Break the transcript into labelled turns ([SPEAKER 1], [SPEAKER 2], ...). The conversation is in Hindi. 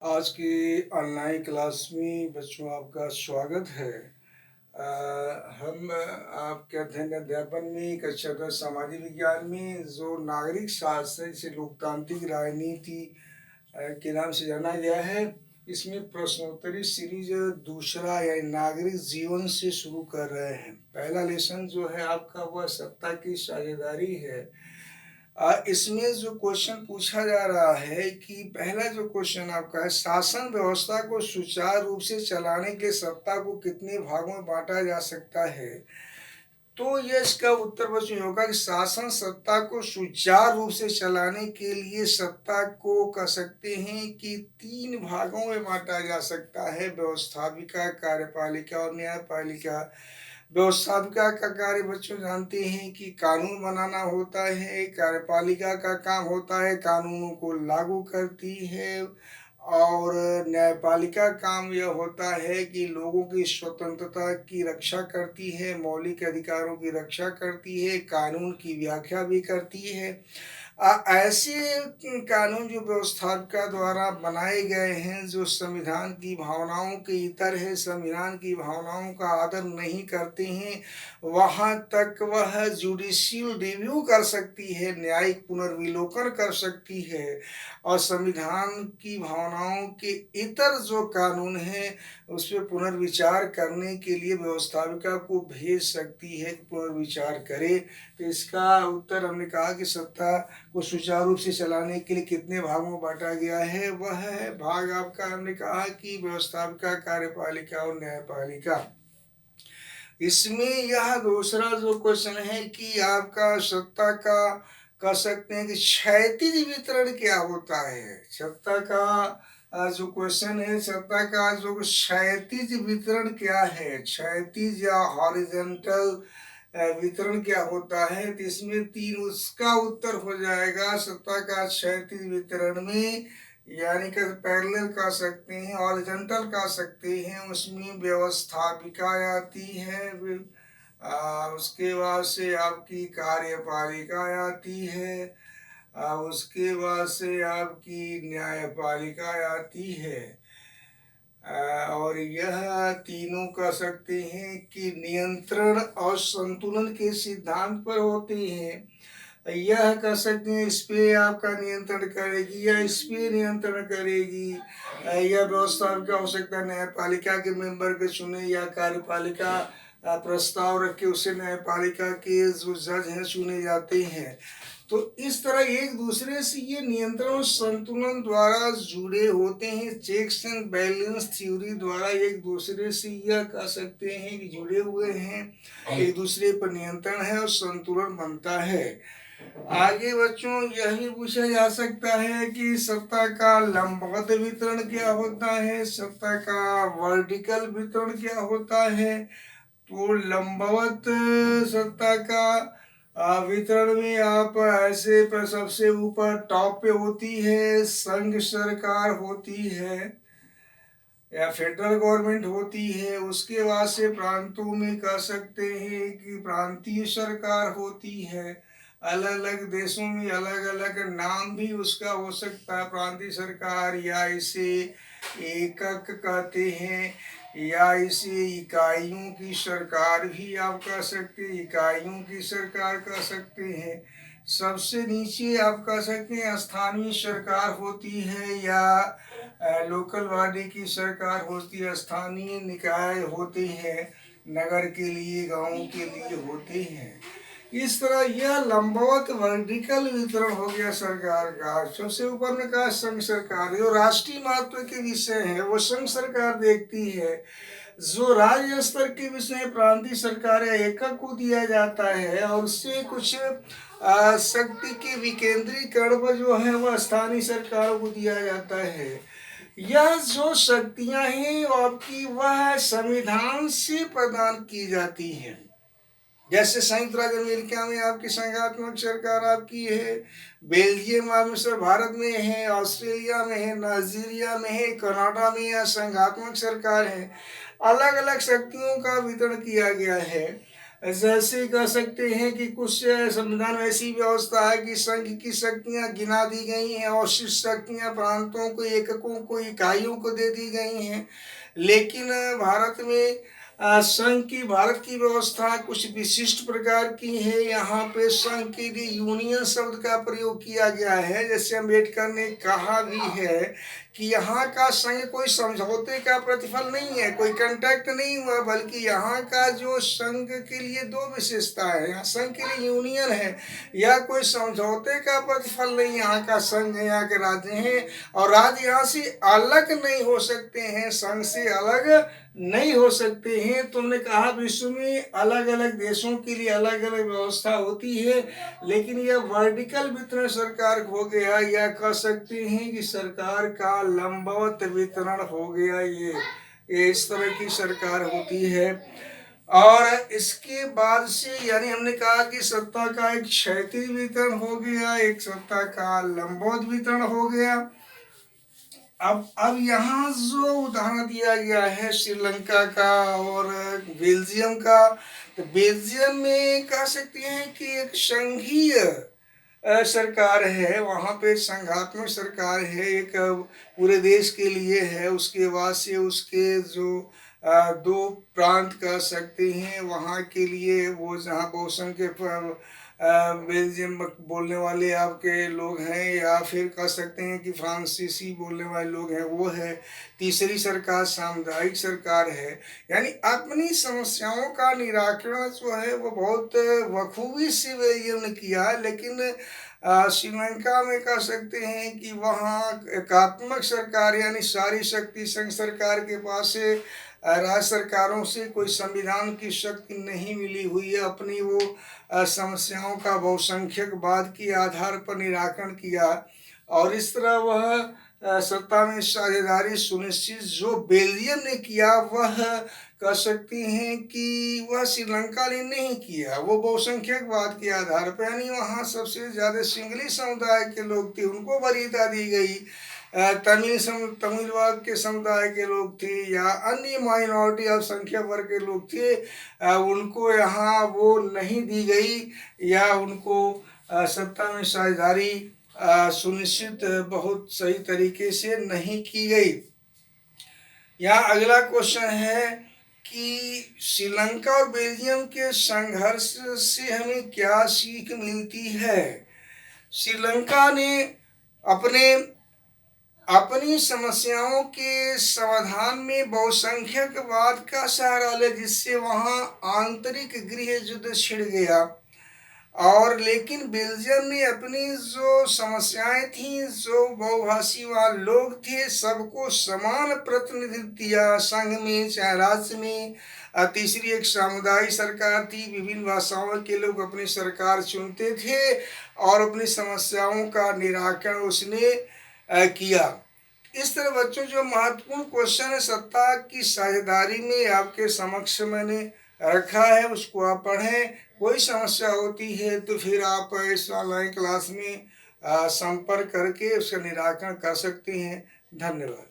[SPEAKER 1] आज की ऑनलाइन क्लास में बच्चों आपका स्वागत है। हम आपके अध्ययन अध्यापन में कक्षा 10 सामाजिक विज्ञान में जो नागरिक शास्त्र है, जिसे लोकतांत्रिक राजनीति के नाम से जाना गया है, इसमें प्रश्नोत्तरी सीरीज दूसरा यानी नागरिक जीवन से शुरू कर रहे हैं। पहला लेसन जो है आपका वह सत्ता की साझेदारी है। इसमें जो क्वेश्चन पूछा जा रहा है कि पहला जो क्वेश्चन आपका है, शासन व्यवस्था को सुचारू रूप से चलाने के सत्ता को कितने भागों में बांटा जा सकता है। तो ये इसका उत्तर बच्चों होगा कि शासन सत्ता को सुचारू रूप से चलाने के लिए सत्ता को कह सकते हैं कि 3 भागों में बांटा जा सकता है: व्यवस्थापिका, कार्यपालिका और न्यायपालिका। व्यवस्थापिका का कार्य बच्चों जानते हैं कि कानून बनाना होता है। कार्यपालिका का काम होता है कानूनों को लागू करती है। और न्यायपालिका काम यह होता है कि लोगों की स्वतंत्रता की रक्षा करती है, मौलिक अधिकारों की रक्षा करती है, कानून की व्याख्या भी करती है। ऐसे कानून जो व्यवस्थापिका द्वारा बनाए गए हैं, जो संविधान की भावनाओं के इतर है, संविधान की भावनाओं का आदर नहीं करते हैं, वहाँ तक वह जुडिशियल रिव्यू कर सकती है, न्यायिक पुनर्विलोकन कर सकती है। और संविधान की भावनाओं के इतर जो कानून हैं उस पर पुनर्विचार करने के लिए व्यवस्थापिका को भेज सकती है, पुनर्विचार करे। तो इसका उत्तर हमने कहा कि सत्ता को सुचारू रूप से चलाने के लिए कितने भागों में बांटा गया है। वह है भाग आपका, हमने कहा कि व्यवस्थापिका, कार्यपालिका और न्यायपालिका। इसमें यह दूसरा जो क्वेश्चन है कि आपका सत्ता का कह सकते हैं कि क्षैतिज वितरण क्या होता है। सत्ता का जो क्वेश्चन है, सत्ता का जो क्षैतिज वितरण क्या है, क्षैतिज या हॉरिजॉन्टल वितरण क्या होता है। तो इसमें 3 उसका उत्तर हो जाएगा सत्ता का क्षैतिज वितरण में, यानी कि पैरेलल कह सकते हैं, हॉरिजॉन्टल कह सकते हैं। उसमें व्यवस्थापिका आती है, उसके बाद से आपकी कार्यपालिका आती है, उसके बाद से आपकी न्यायपालिका आती है। और यह तीनों कह सकते हैं कि नियंत्रण और संतुलन के सिद्धांत पर होते हैं। यह कह सकते हैं इस पे आपका नियंत्रण करेगी या इस पे नियंत्रण करेगी। यह व्यवस्थापिका हो सकता है न्यायपालिका के मेंबर के चुने, या कार्यपालिका प्रस्ताव रख के उससे न्यायपालिका के जो जज हैं चुने जाते हैं। तो इस तरह एक दूसरे से ये नियंत्रण और संतुलन द्वारा जुड़े होते हैं। चेक्स एंड बैलेंस थ्योरी द्वारा एक दूसरे से यह कह सकते हैं कि जुड़े हुए हैं, एक दूसरे पर नियंत्रण है और संतुलन बनता है। आगे बच्चों यही पूछा जा सकता है कि सत्ता का लंबवत वितरण क्या होता है, सत्ता का वर्टिकल वितरण क्या होता है। तो लंबवत सत्ता का वितरण में आप ऐसे पर सबसे ऊपर टॉप पे होती है संघ सरकार होती है या फेडरल गवर्नमेंट होती है। उसके बाद से प्रांतों में कह सकते हैं कि प्रांतीय सरकार होती है। अलग अलग देशों में अलग अलग नाम भी उसका हो सकता है, प्रांतीय सरकार, या इसे एकक कहते हैं, या इसे इकाइयों की सरकार भी आप कह सकते हैं, इकाइयों की सरकार कह सकते हैं। सबसे नीचे आप कह सकते हैं स्थानीय सरकार होती है, या लोकल बॉडी की सरकार होती है, स्थानीय निकाय होते हैं, नगर के लिए, गांव के लिए होते हैं। इस तरह यह लंबवत वर्टिकल वितरण हो गया सरकार का। सबसे ऊपर में कहा संघ सरकार, जो राष्ट्रीय महत्व के विषय है वो संघ सरकार देखती है। जो राज्य स्तर के विषय प्रांतीय सरकार या एकक को दिया जाता है, और उससे कुछ शक्ति के विकेंद्रीकरण पर जो है वह स्थानीय सरकारों को दिया जाता है। यह जो शक्तियां हैं आपकी वह संविधान से प्रदान की जाती हैं। जैसे संयुक्त राज्य अमेरिका में आपकी संघात्मक सरकार आपकी है, बेल्जियम में सर भारत में है, ऑस्ट्रेलिया में है, नाइजीरिया में है, कनाडा में यह संघात्मक सरकार है। अलग अलग शक्तियों का वितरण किया गया है। जैसे कह सकते हैं कि कुछ संविधान में ऐसी व्यवस्था है कि संघ की शक्तियां गिना दी गई हैं और शीर्ष शक्तियां प्रांतों को, एककों को, इकाइयों को दे दी गई हैं। लेकिन भारत में संघ की, भारत की व्यवस्था कुछ विशिष्ट प्रकार की है। यहाँ पे संघ के लिए यूनियन शब्द का प्रयोग किया गया है। जैसे अम्बेडकर ने कहा भी है कि यहाँ का संघ कोई समझौते का प्रतिफल नहीं है, कोई कॉन्ट्रैक्ट नहीं हुआ, बल्कि यहाँ का जो संघ के लिए दो विशेषता है। यहाँ संघ के लिए यूनियन है, यह कोई समझौते का प्रतिफल नहीं। यहाँ का संघ है, यहाँ के राज्य हैं और राज्य यहाँ से अलग नहीं हो सकते हैं, संघ से अलग नहीं हो सकते हैं। तुमने कहा विश्व में अलग अलग देशों के लिए अलग अलग व्यवस्था होती है, लेकिन यह वर्टिकल वितरण सरकार हो गया, या कह सकते हैं कि सरकार का लंबवत वितरण हो गया। ये इस तरह की सरकार होती है। और इसके बाद से यानी हमने कहा कि सत्ता का एक क्षैतिज वितरण हो गया, एक सत्ता का लंबवत वितरण हो गया। अब यहाँ जो उदाहरण दिया गया है श्रीलंका का और बेल्जियम का, तो बेल्जियम में कह सकते हैं कि एक संघीय सरकार है, वहाँ पे संघात्मक सरकार है, एक पूरे देश के लिए है। उसके बाद से उसके जो दो प्रांत कह सकते हैं वहाँ के लिए, वो जहाँ बहुसंख्यक बेल्जियम बोलने वाले आपके लोग हैं, या फिर कह सकते हैं कि फ्रांसीसी बोलने वाले लोग हैं, वो है। तीसरी सरकार सामुदायिक सरकार है, यानी अपनी समस्याओं का निराकरण जो है वो बहुत बखूबी से बेल्जियम ने किया। लेकिन श्रीलंका में कह सकते हैं कि वहाँ एकात्मक सरकार, यानी सारी शक्ति संघ सरकार के पास है, राज्य सरकारों से कोई संविधान की शक्ति नहीं मिली हुई है। अपनी वो समस्याओं का बहुसंख्यकवाद के आधार पर निराकरण किया और इस तरह वह सत्ता में साझेदारी सुनिश्चित जो बेल्जियम ने किया, वह कह सकते हैं कि वह श्रीलंका ने नहीं किया। वो बहुसंख्यकवाद के आधार पर, यानी वहाँ सबसे ज़्यादा सिंगली समुदाय के लोग थे, उनको वरीयता दी गई। तमिलवाद के समुदाय के लोग थे या अन्य माइनॉरिटी अल्पसंख्यक वर्ग के लोग थे, उनको यहाँ वो नहीं दी गई, या उनको सत्ता में साझेदारी सुनिश्चित बहुत सही तरीके से नहीं की गई। यहाँ अगला क्वेश्चन है कि श्रीलंका और बेल्जियम के संघर्ष से हमें क्या सीख मिलती है। श्रीलंका ने अपनी समस्याओं के समाधान में बहुसंख्यकवाद का सहारा लिया, जिससे वहाँ आंतरिक गृह युद्ध छिड़ गया। और लेकिन बेल्जियम ने अपनी जो समस्याएं थीं, जो बहुभाषी वहाँ लोग थे, सबको समान प्रतिनिधित्व दिया, संघ में चाहे राज्य में। तीसरी एक सामुदायिक सरकार थी, विभिन्न भाषाओं के लोग अपनी सरकार चुनते थे और अपनी समस्याओं का निराकरण उसने किया। इस तरह बच्चों जो महत्वपूर्ण क्वेश्चन है सत्ता की साझेदारी में आपके समक्ष मैंने रखा है, उसको आप पढ़ें। कोई समस्या होती है तो फिर आप इस ऑनलाइन क्लास में संपर्क करके उसका निराकरण कर सकते हैं। धन्यवाद।